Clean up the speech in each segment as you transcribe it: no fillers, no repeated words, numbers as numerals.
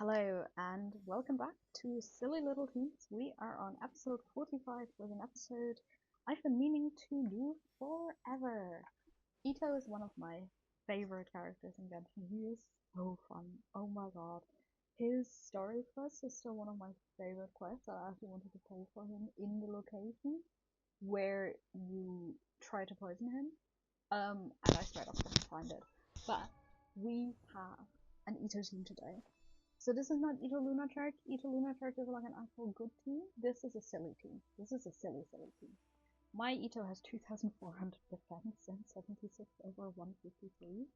Hello and welcome back to Silly Little Teens. We are on episode 45 with an episode I've been meaning to do forever. Itto is one of my favorite characters in Genshin. He is so fun. Oh my god. His story quest is still one of my favorite quests. I actually wanted to play for him in the location where you try to poison him. And I straight up couldn't find it. But we have an Itto team today. So this is not Itto Lunacharge. Itto Lunacharge is like an actual good team. This is a silly team. This is a silly team. My Itto has 2,400 defense and 76 over 153.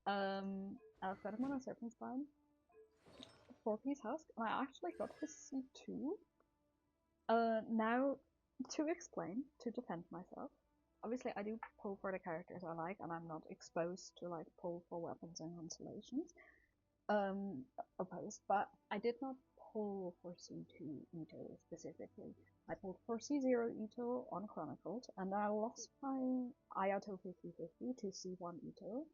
I've got him on a Serpent Spine. 4-piece Husk, and I actually got his C2. Now, to explain, to defend myself, obviously I do pull for the characters I like, and I'm not exposed to like pull for weapons and constellations. Opposed, but I did not pull for C2 Itto specifically. I pulled for C0 Itto on Chronicled, and then I lost my Ittto 50/50 to C1 Itto,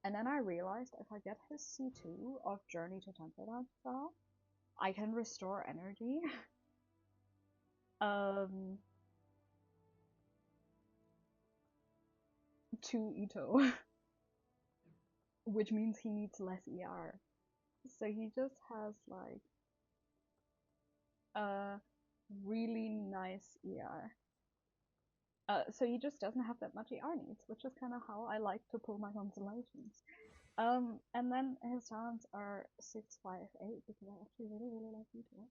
and then I realized if I get his C2 of Journey to Temple style, I can restore energy. To Itto, which means he needs less ER. So he just has like a really nice ER. So he just doesn't have that much ER needs, which is kind of how I like to pull my constellations. And then his talents are 6, 5, 8 because I actually really like Itto.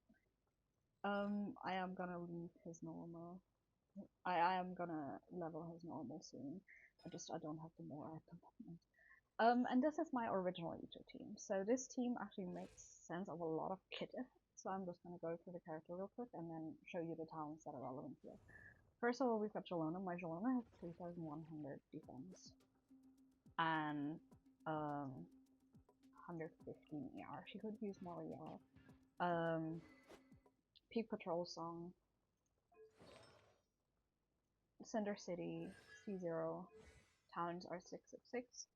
I am gonna leave his normal. I am gonna level his normal soon. I don't have the more at the moment. And this is my original Itto team. So this team actually makes sense of a lot of kit effects. So I'm just gonna go through the character real quick and then show you the talents that are relevant here. First of all, we've got Jelona. My Jelona has 3,100 defense and 115 ER. She could use more ER. Peak Patrol Song, Cinder City, C0, talents are 666.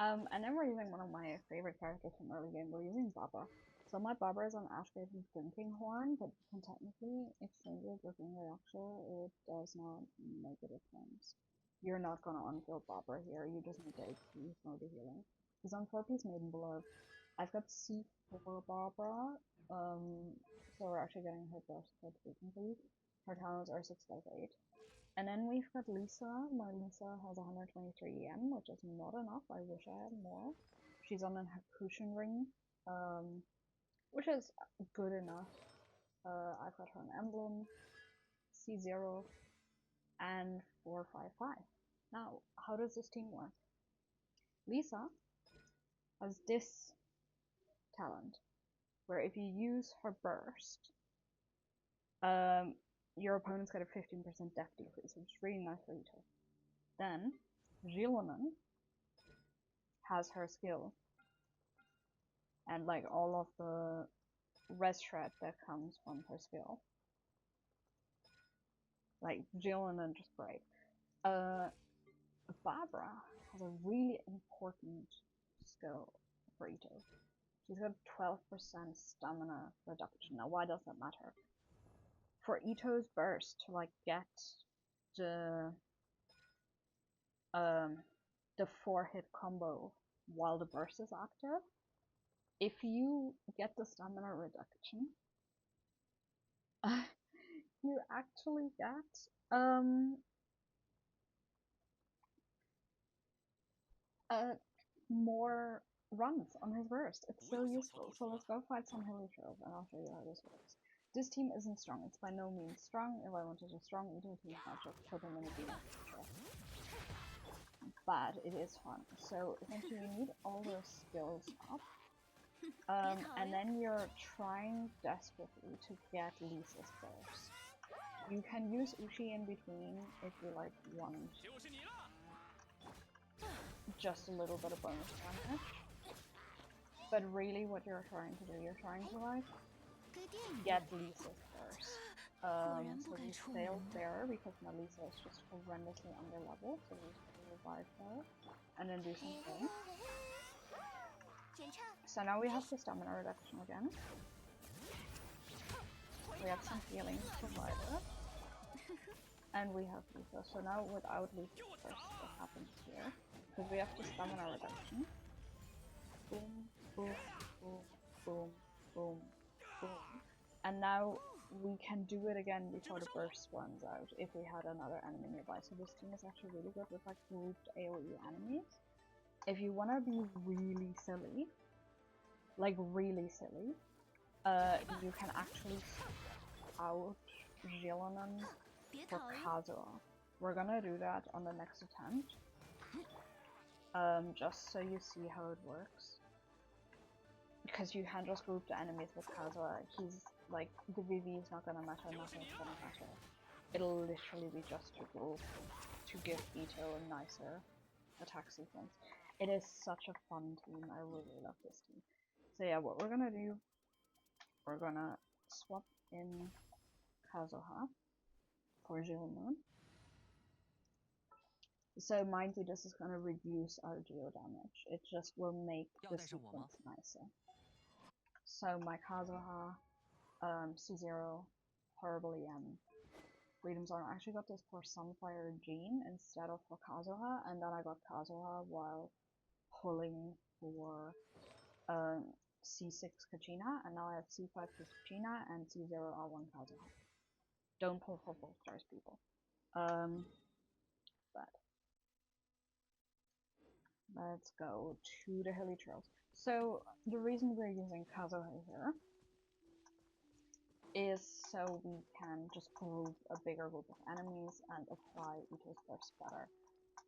And then we're using one of my favorite characters from early game. We're using Baba. So my Baba is on Ashgrave's Drinking Horn, but you can technically exchange it with Reaction. It does not make a difference. You're not gonna unfill Baba here, you just need to use mode of healing. He's on 4-piece Maiden Blood. I've got C4 Barbara, so we're actually getting her burst quite frequently. Her talents are 658. And then we've got Lisa. My Lisa has 123 EM, which is not enough. I wish I had more. She's on an Hakushin ring, which is good enough. I've got her an emblem, C0, and 455. Now, how does this team work? Lisa has this talent, where if you use her burst, your opponent's got a 15% def decrease, which is really nice for Itto. Then, Jilonen has her skill, and like all of the res shred that comes from her skill. Like, Jilonen just great. Barbara has a really important skill for Itto. She's got 12% stamina reduction. Now, why does that matter? For Itto's burst to like get the 4-hit combo while the burst is active, if you get the stamina reduction, you actually get more runs on his burst. It's so useful. So let's go fight some Hilichurls and I'll show you how this works. This team isn't strong. It's by no means strong. If I wanted a strong Itto team, I'd just put them in a game. But it is fun. So essentially you need all those skills up. And then you're trying desperately to get Lisa's burst. You can use Uchi in between if you like want just a little bit of bonus damage. But really what you're trying to do, you're trying to like get Lisa's first. So we failed there because my Lisa is just horrendously under level, so we just revive her and then do something. So now we have the stamina reduction again. We have some healing provided. And we have Itto. So now without Itto first, what happens here? Because we have the stamina reduction. Boom, boom, boom, boom, boom, boom. And now we can do it again before the burst runs out if we had another enemy nearby. So this team is actually really good with like grouped AoE enemies. If you want to be really silly, like really silly, you can actually out Jilonen for Kazuha. We're gonna do that on the next attempt. Just so you see how it works. Because you can just group the enemies with Kazuha. He's like, the VV is not gonna matter, nothing's gonna matter. It'll literally be just to group to give Itto a nicer attack sequence. It is such a fun team, I really love this team. So yeah, what we're gonna do, we're gonna swap in Kazuha for Jilonen. So mind you, this is gonna reduce our geo damage. It just will make the sequence nicer. So my Kazuha, C0, Horrible EM, Freedom Zone. I actually got this for Sunfire Jean instead of for Kazuha, and then I got Kazuha while pulling for C6 Kachina, and now I have C5 Kachina and C0 R1 Kazuha. Don't pull for 4 stars, people. But let's go to the Hilly Trails. So the reason we're using Kazuha here is so we can just group a bigger group of enemies and apply Itto's burst better.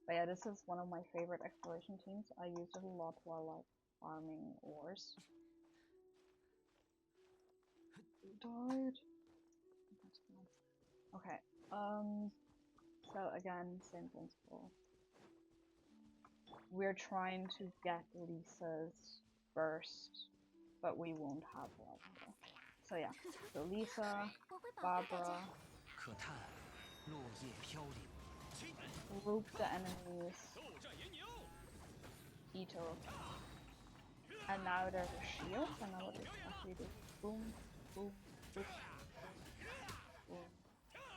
But yeah, this is one of my favorite exploration teams. I use it a lot while like farming ores. You died. Okay. So again, same principle. We're trying to get Lisa's burst, but we won't have one. So yeah. So Lisa, Barbara, group the enemies, Itto, and now there's a shield, and now what it actually do? Boom, boom, boom, boom.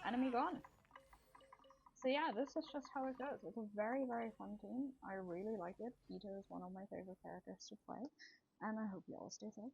Enemy gone. So yeah, this is just how it goes. It's a very, very fun team. I really like it. Itto is one of my favorite characters to play, and I hope you all stay safe.